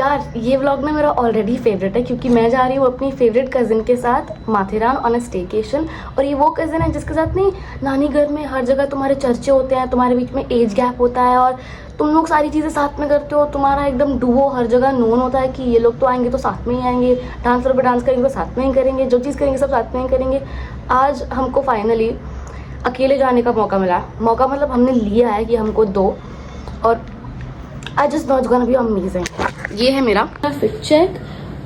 यार ये व्लॉग ना मेरा ऑलरेडी फेवरेट है क्योंकि मैं जा रही हूँ अपनी फेवरेट कज़िन के साथ माथेरान ऑन अ स्टेकेशन। और ये वो कज़िन है जिसके साथ नहीं नानी घर में हर जगह तुम्हारे चर्चे होते हैं, तुम्हारे बीच में एज गैप होता है और तुम लोग सारी चीज़ें साथ में करते हो, तुम्हारा एकदम डुओ हर जगह नोन होता है कि ये लोग तो आएंगे तो साथ में ही आएंगे, डांस पर डांस करेंगे तो साथ में ही करेंगे, जो चीज़ करेंगे सब साथ में ही करेंगे। आज हमको फाइनली अकेले जाने का मौका मिला। मौका मतलब हमने लिया है कि हमको दो, और I just not gonna be amazing. ये है मेरा फिट चेक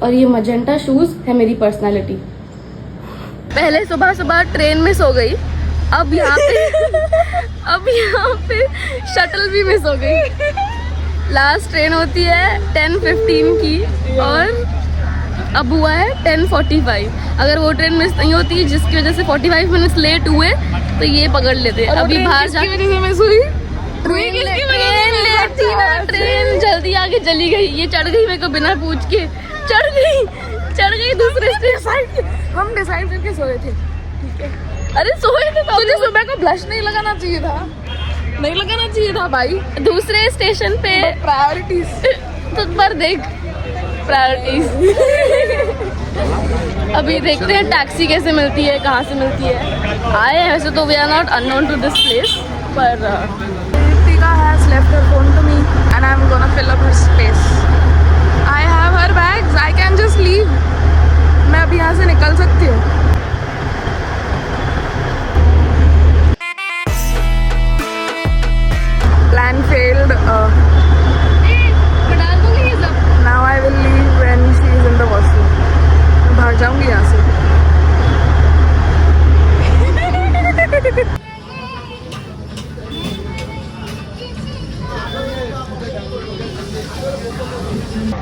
और ये मजेंटा शूज है मेरी पर्सनालिटी। पहले सुबह सुबह ट्रेन मिस हो गई, अब यहाँ पे शटल भी मिस हो गई। लास्ट ट्रेन होती है 10:15 की और अब हुआ है 10:45। अगर वो ट्रेन मिस नहीं होती जिसकी वजह से 45 मिनट्स लेट हुए तो ये पकड़ लेते। अभी बाहर जा ट्रेन जल्दी आगे चली गई, ये चढ़ गई मेरे को बिना पूछ के, चढ़ गई दूसरे स्टेशन। हम डिसाइड करके सोए थे, ठीक है। अरे सोए थे तो तुझे सुबह को ब्लश नहीं लगाना चाहिए था, नहीं लगाना चाहिए था भाई। दूसरे स्टेशन पे प्रायोरिटीज तुझ पर देख, प्रायोरिटीज। अभी देखते हैं टैक्सी कैसे मिलती है, कहाँ से मिलती है। आए हैं वैसे तो we are not unknown to this place, पर Ritika has left her phone to me and I'm gonna fill up her space. I have her bags, I can just leave. मैं अभी यहाँ से निकल सकती हूँ। Plan failed. Now I will leave when she is in the washroom. मैं भाग जाऊँगी यहाँ से।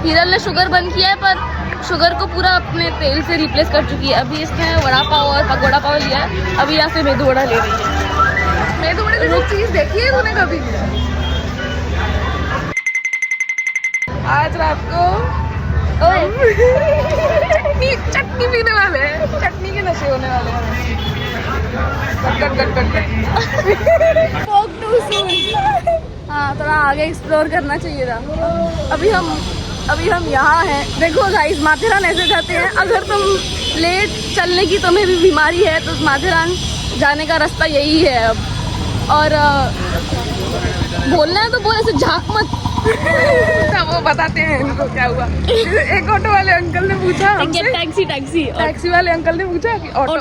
हिरल ने शुगर बंद किया है पर शुगर को पूरा अपने तेल से रिप्लेस कर चुकी है। अभी इसने वड़ा पाव और पकौड़ा पाव लिया है, अभी यहाँ से मेदू वड़ा ले रही है। मेदू वड़े जैसी चीज देखी है तूने कभी? आज रात को चटनी पीने वाले हैं, चटनी के नशे होने वाले हैं। हाँ थोड़ा आगे एक्सप्लोर करना चाहिए था। अभी हम यहाँ हैं। देखो गाइस, माथेरान ऐसे जाते हैं। अगर तुम लेट चलने की तुम्हें भी बीमारी है तो माथेरान जाने का रास्ता यही है अब। और बोलना है तो बोल, ऐसे झाँक मत। वो बताते हैं इनको क्या हुआ। एक ऑटो वाले अंकल ने पूछा हमसे, टैक्सी वाले अंकल ने पूछा कि ऑटो में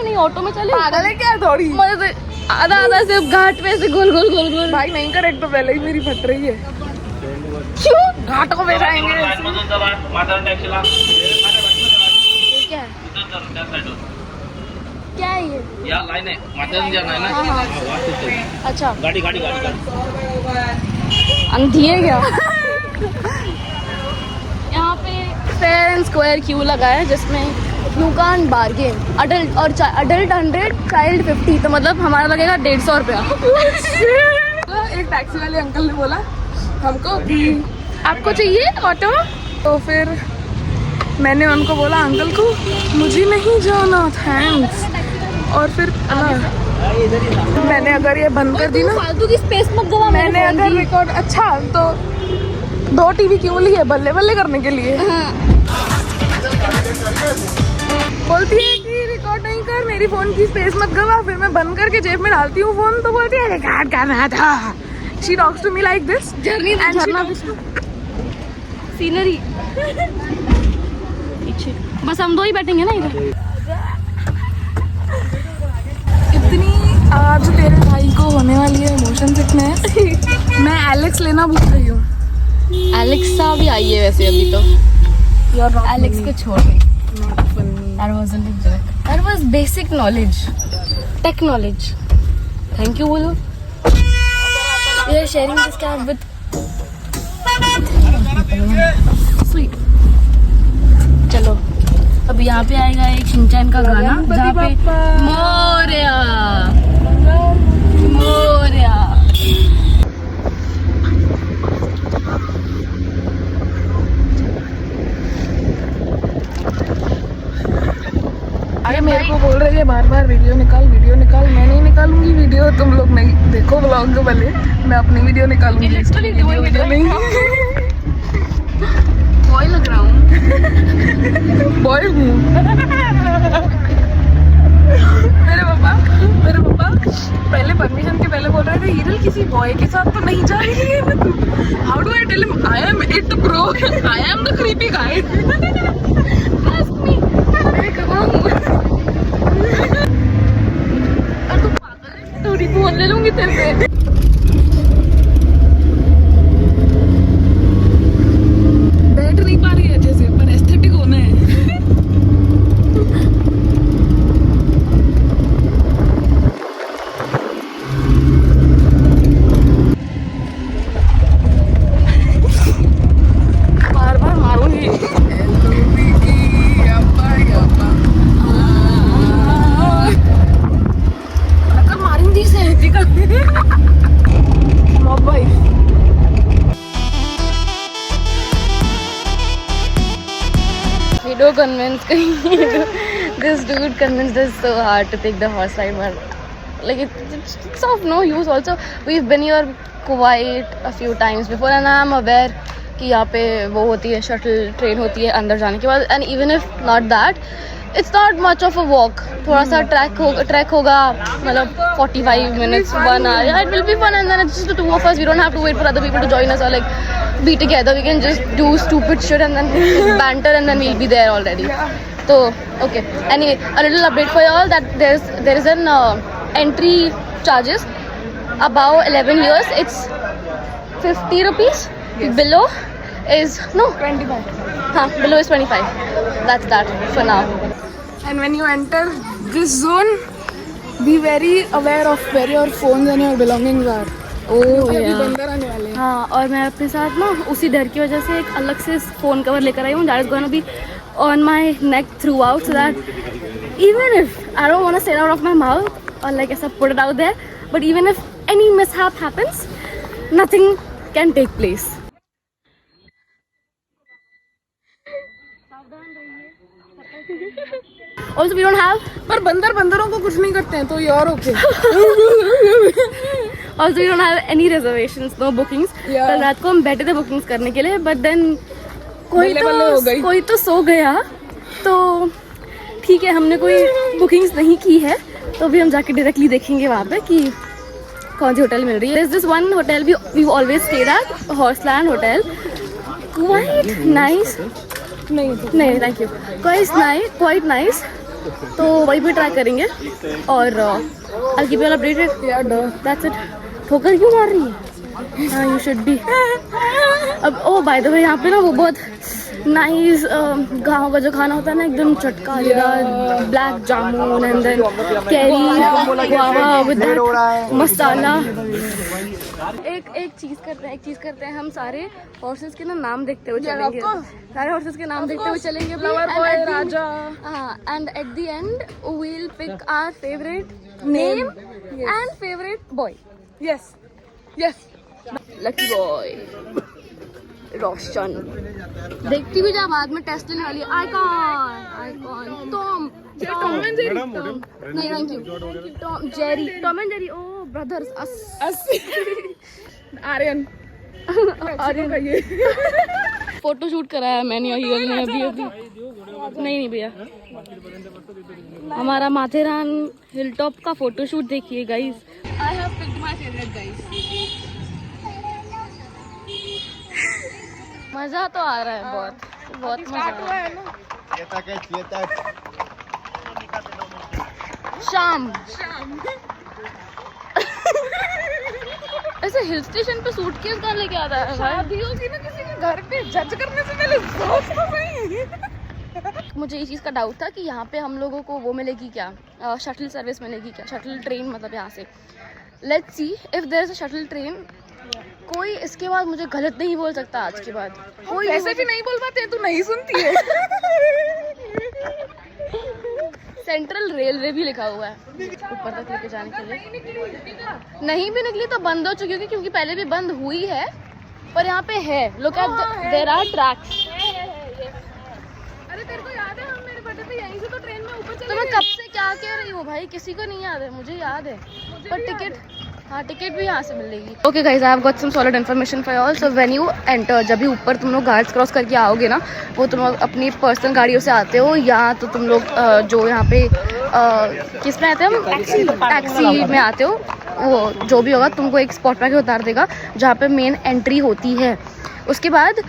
नहीं, ऑटो में चले। पागल है क्या थोड़ी? आधा से घाट पे से गोल गोल। भाई नहीं कर, एक तो पहले ही मेरी फट रही है। क्यों? घाटों में जाएंगे। क्या है ये? या लाइन है, माथेरान जाना है ना। अच्छा, गाड़ी अंधी है क्या? यहाँ पे फेयर एंड स्क्वायर क्यू लगा है जिसमें you can bargain. Adult 100, child 50, तो मतलब हमारा लगेगा 150 रुपया। एक टैक्सी वाले अंकल ने बोला हमको आपको चाहिए ऑटो, तो फिर मैंने उनको बोला अंकल को मुझे नहीं जाना, थैंक्स। और फिर मैंने अगर ये बंद कर दी ना, फालतू की स्पेस मत गवा। मैंने अगर रिकॉर्ड, अच्छा तो 2 टीवी क्यों लिए? बल्ले बल्ले करने के लिए। बोलती है कि रिकॉर्ड नहीं कर, मेरी फोन की स्पेस मत गवा। फिर मैं बंद करके जेब में डालती हूँ फोन, तो बोलती है रिकॉर्ड करना था। She talks to me like this. Journey scenery पीछे, बस हम दो ही बैठेंगे ना इधर। इतनी आज तेरे भाई को होने वाली है मोशन सिकनेस। मैं एलेक्स लेना भूल रही हूँ। एलेक्सा भी आई है वैसे अभी तो। एलेक्स को छोड़ गई। That was basic knowledge, tech knowledge. Thank you बोलो। We are sharing this cab with sweet. चलो अब यहाँ पे आएगा एक शिनचैन का गाना जहाँ पे मोरया अरे मेरे को बोल रही है बार बार वीडियो निकाल। मैं नहीं निकालूंगी वीडियो, तुम लोग नहीं देखो व्लॉग को, भले मैं अपनी वीडियो निकालूंगी, वीडियो नहीं। बॉय हूँ। मेरे पापा पहले परमिशन के पहले बोल रहे थे हिरल किसी बॉय के साथ तो नहीं जा रही है। How do I tell him I am it bro, I am the creepy guy. Ask me, मैं कहाँ हूँ? तू पागल है, थोड़ी फोन ले लूंगी तेरे से। बैठ नहीं पा रही है अच्छे से, पर एस्थेटिक होना है। बार बार मारूंगी। अगर मारूंगी से भाई। We do convince this dude convinced us so hard to take the horse ride, but like it's of no use. Also, we've been here quite a few times before, and I'm aware कि यहाँ पे वो होती है, shuttle train होती है अंदर जाने के बाद, and even if not that, it's not much of a walk. थोड़ा सा ट्रैक होगा, मतलब 45 minutes, 1 hour. Yeah, it will be fun, and then it's just the two of us. We don't have to wait for other people to join us or like be together. We can just do stupid shit and then banter, and then we'll be there already. So okay. Anyway, a little update for y'all that there is an entry charges above 11 years. It's 50 rupees. Yes. Below is no 25. below is 25. That's that for now. And when you enter this zone, be very aware of where your phones and your belongings are. अभी बंदर आने वाले हैं। हाँ, और मैं अपने साथ ना उसी डर की वजह से एक अलग से फ़ोन कवर लेकर आई हूँ, that is gonna be on my neck throughout, so that even if I don't want to say it out of my mouth or like ऐसा put it out there, but even if any mishap happens, nothing can take place. Also, we don't have. पर बंदरों को कुछ नहीं करते हैं तो ये और okay. Also, we don't have any reservations, no bookings. Yeah. कल रात को हम बैठे थे bookings करने के लिए, but then कोई तो सो गया, तो ठीक है, हमने कोई bookings नहीं की है, तो अभी हम जाके डायरेक्टली देखेंगे वहाँ पे कि कौन सी होटल मिल रही है. There's this one hotel we've always stayed at, Horseland Hotel. Quite nice. नहीं थैंक यू. Quite nice. तो वही भी ट्राई करेंगे और I'll keep you all updated. Yeah, That's it. ठोकर क्यों मार रही है? हाँ, you should be. अब oh by the way, यहाँ पे ना वो बहुत नाइस गाँव का जो खाना होता है ना, एकदम चटका black jamun and then kairi guava with masala. एक चीज करते हैं हम सारे हॉर्सेस के ना नाम देखते हुए चलेंगे. सारे हॉर्सेस के नाम देखते हुए चलेंगे. Raja. And at the end we'll pick our favorite name and favorite boy. Yes. Lucky boy Roshan. देखती भी जा, बाद में टेस्ट लेने वाली है. Icon Tom and Jerry. नहीं thank you. Tom and Jerry. Oh brothers us. Aryan. Photo shoot कराया मैंने हीरल ने अभी. नहीं भैया, हमारा माथेरान हिल टॉप का फोटो शूट देखिए guys. I have picked my favorite guys. मजा तो आ रहा है बहुत मजा आ रहा है. शाम ऐसे हिल स्टेशन पे सूटकेस कहाँ लेके आता है? शादी होगी ना किसी के घर पे, जज करने से पहले सोच तो सही. मुझे इस चीज़ का डाउट था कि यहाँ पे हम लोगों को वो मिलेगी क्या, शटल सर्विस मिलेगी क्या, शटल ट्रेन मतलब यहाँ से. Let's see if there is a shuttle train. कोई इसके बाद मुझे गलत नहीं बोल सकता आज के बाद. कोई ऐसे भी नहीं बोल पाते, तू नहीं सुनती है. सेंट्रल रेलवे भी लिखा हुआ है ऊपर तक लेके जाने के लिए. नहीं भी निकली तो बंद हो चुकी होगी, क्योंकि पहले भी बंद हुई है, पर यहाँ पे है. Look at there are tracks. अरे तेरे को याद है हम मेरे बर्थडे पे यहीं से तो ट्रेन में ऊपर चले तो मैं कब से क्या कह रही हूँ भाई, किसी को नहीं याद है, मुझे याद है. पर हाँ टिकट भी यहाँ से मिलेगी। Okay guys, I have got some solid information for all. So when you enter, जब भी ऊपर तुम लोग गार्ड्स क्रॉस करके आओगे ना, वो तुम लोग अपनी पर्सनल गाड़ियों से आते हो, या तो तुम लोग जो यहाँ पे किस में आते हो, टैक्सी में आते हो, वो जो भी होगा तुमको एक स्पॉट पर उतार देगा जहाँ पे मेन एंट्री होती है। उसके बाद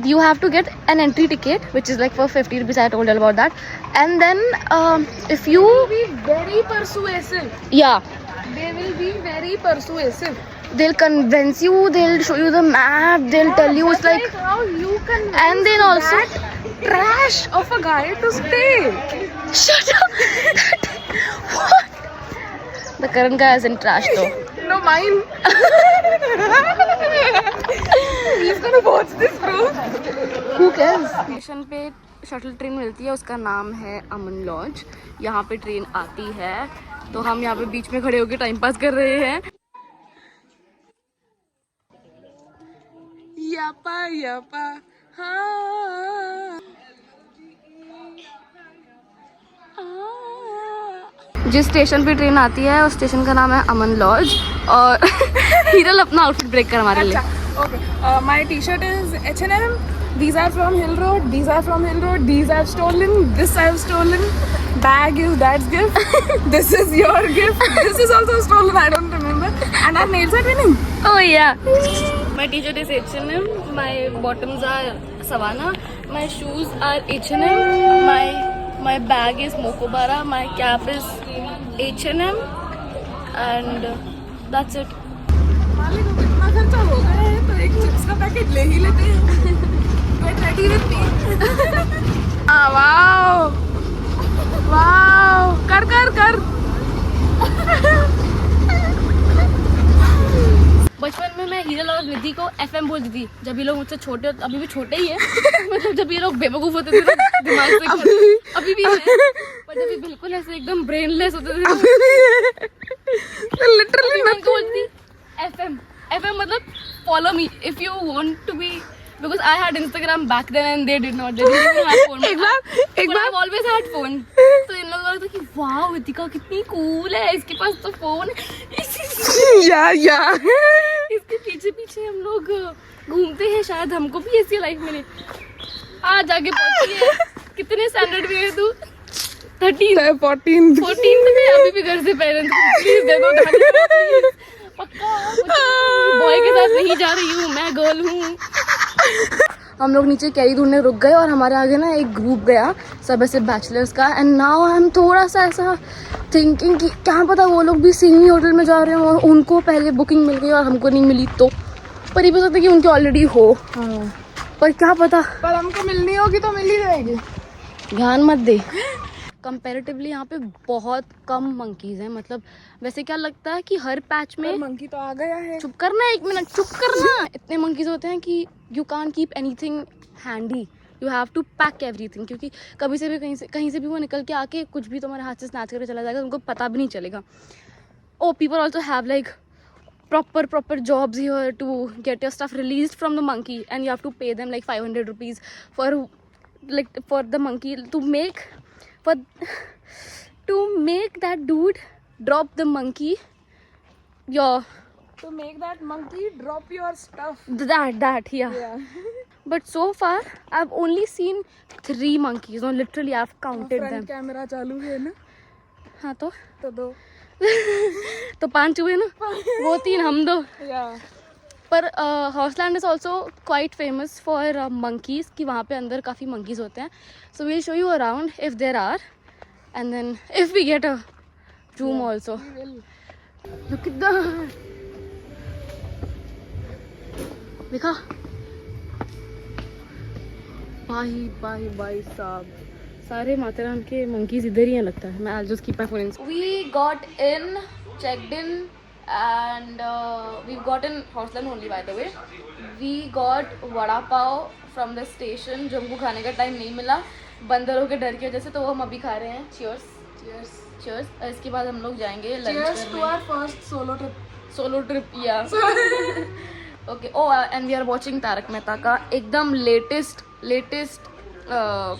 you have to get an entry ticket which is like for 50 rupees. I told you about that. And then if you be very persuasive. Yeah, They will be very persuasive. they'll convince you, they'll show you the map, they'll tell you it's like, how you can and then also trash of a guy to stay. shut up. What? The current guy isn't trash though. No, mine. He's gonna watch this, bro. Who cares? Station पे shuttle train मिलती है, उसका नाम है अमन laws. यहाँ पे train आती है तो हम यहाँ पे बीच में खड़े होकर टाइम पास कर रहे हैं। Yappa, yappa. हाँ. जिस स्टेशन पे ट्रेन आती है उस स्टेशन का नाम है अमन लॉज। और हिरल अपना आउटफिट ब्रेक कर हमारे लिए। Okay. My T-shirt is H&M. These are from Hill Road. These are from Hill Road. These I've stolen. This I've stolen. Bag is dad's gift. This is your gift. This is also stolen. I don't remember. And our nails are winning. Oh yeah. My t-shirt is H&M. My bottoms are Savannah. My shoes are H&M. My bag is Mokobara. My cap is H&M. And that's it. मालिक को कितना खर्चा हो गया है तो एक chips का पैकेट ले ही लेते हैं। Get ready with me. Wow wow, कर कर कर। बचपन में मैं हिरल और निधि को FM बोलती थी जब ये लोग मुझसे छोटे, अभी भी छोटे ही है मतलब जब ये लोग बेवकूफ होते थे ना दिमाग से, अभी भी है, पर जब ये बिल्कुल ऐसे एकदम ब्रेनलेस होते थे तो लिटरली मैं बोलती थी FM मतलब follow me if you want to be, because I had Instagram back then and they did not, they didn't even have phone. एक बार I've always had phone. तो इन लोगों को लगा था कि वाह वितिका कितनी कूल है, इसके पास तो फोन है। या इसके पीछे पीछे हम लोग घूमते हैं, शायद हमको भी ऐसी लाइफ मिले। आज आगे पहुंची है। कितने स्टैंडर्ड में है तू? 13 14 में अभी भी घर से पेरेंट्स प्लीज दे दो पक्का बॉय के साथ नहीं जा रही हूँ, मैं गर्ल हूँ। हम लोग नीचे कैरी ढूंढने रुक गए और हमारे आगे ना एक ग्रुप गया सब ऐसे बैचलर्स का, एंड नाउ आई एम थोड़ा सा ऐसा थिंकिंग कि क्या पता वो लोग भी सेम ही होटल में जा रहे हो और उनको पहले बुकिंग मिल गई और हमको नहीं मिली, तो पर ये भी सकता है कि उनकी ऑलरेडी हो। पर क्या पता, पर हमको मिलनी होगी तो मिल ही जाएगी। ध्यान मत दे। कंपैरेटिवली यहाँ पे बहुत कम मंकीज हैं, मतलब वैसे क्या लगता है कि हर पैच में मंकी तो आ गया है। चुप करना, एक मिनट चुप करना। इतने मंकीज होते हैं कि you can't keep anything handy, you have to pack everything, क्योंकि कभी से भी कहीं से भी वो निकल के आके कुछ भी तुम्हारे हाथ से स्नैच करके चला जाएगा, तुमको पता भी नहीं चलेगा। Oh people also have like proper jobs here to get your stuff released from the monkey, and you have to pay them like 500 rupees for the monkey to make that dude drop the monkey To make that monkey drop your stuff. that yeah. But so far I've only seen 3 monkeys. No, literally I've counted them. Front camera चालू है ना, हाँ तो दो। तो 5 हुए ना, वो 3 हम 2। या पर Horseland is also quite famous for monkeys, कि वहाँ पे अंदर काफ़ी मंकीज़ होते हैं। So we'll show you around if there are, and then if we get a room also. देखा भाई साहब, सारे माथेरान के मंकीज़ इधर ही हैं लगता है। मैं I just keep my phone in. We got in, checked in, and we've gotten Horseland only, by the way. We got vada pav from the station जो हमको खाने का टाइम नहीं मिला बंदरों के डर की वजह से, तो वो हम अभी खा रहे हैं। cheers। इसके बाद हम लोग जाएंगे लंच करने। फर्स्ट सोलो ट्रिप या okay. And we are watching Tarak Mehta का एकदम लेटेस्ट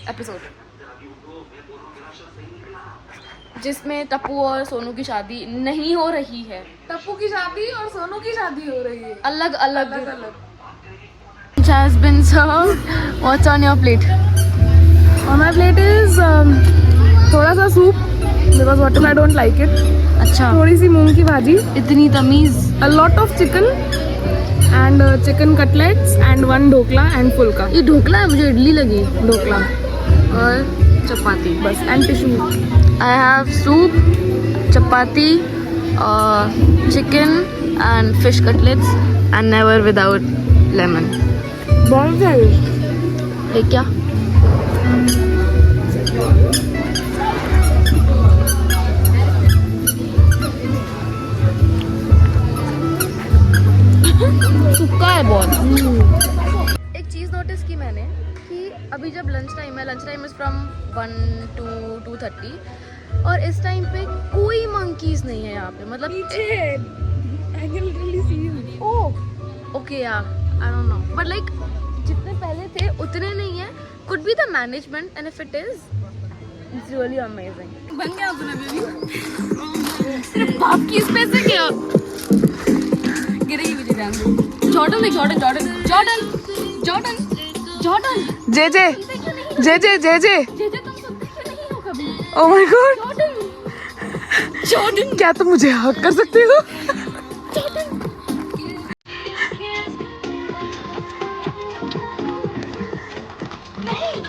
एपिसोड जिसमें टप्पू और सोनू की शादी नहीं हो रही है, टप्पू की शादी और सोनू की शादी हो रही है अलग अलग। अलग अलग। Which has been served. What's on your plate? On my plate is थोड़ा सा soup because what I don't like it. अच्छा, थोड़ी सी मूंग की भाजी, इतनी तमीज। a lot of chicken and chicken cutlets and one dhokla and फुल्का। ये ढोकला है, मुझे इडली लगी। ढोकला और चपाती। बस and tissue। I have soup, chapati, chicken and fish cutlets and never without lemon. बहुत सारी। ये क्या? सूखा है बहुत। एक चीज़ नोटिस की मैंने कि अभी जब लंच टाइम है, lunch time is from 1 to 2:30 और इस टाइम पे कोई मंकीज नहीं है यहाँ पे, मतलब पीछे I can really see you। Oh okay यार, I don't know but like जितने पहले थे उतने नहीं है। Could be the management and if it is it's really amazing. बन गया तूने बेबी। सिर्फ बाप की स्पेस है क्या? गिरेगी मुझे ध्यान दो। जॉर्डन देख, Jordan Jordan Jordan Jordan Jordan J J J J J J J तुम सुनते क्यों नहीं हो कभी? Oh my god, Jordan Jordan क्या तुम मुझे हक कर सकते हो? जॉर्डन। नहीं